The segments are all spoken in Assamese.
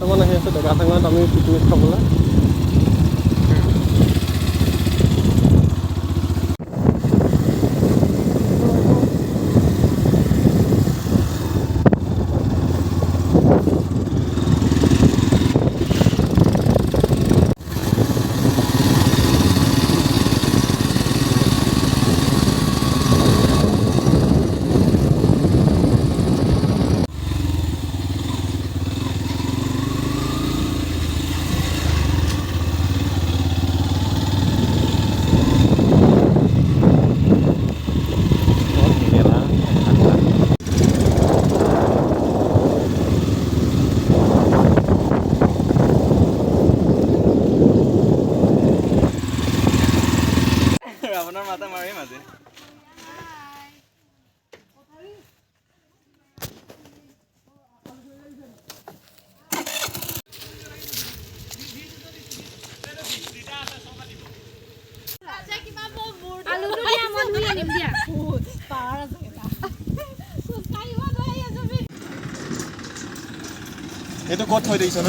কেইটামান আহি আছে ডেকা চাঙত আমি পিকনিক খাবলৈ। আপোনাৰ মাথা মাৰিম আজি। এইটো ক'ত থৈ দিছ ন?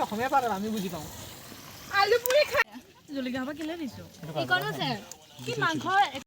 অসমীয়া পাৰা আমি বুজি পাওঁ। আলু পুৰি খাই জলকীয়া হ'ব কেলে দিছো কি মাংস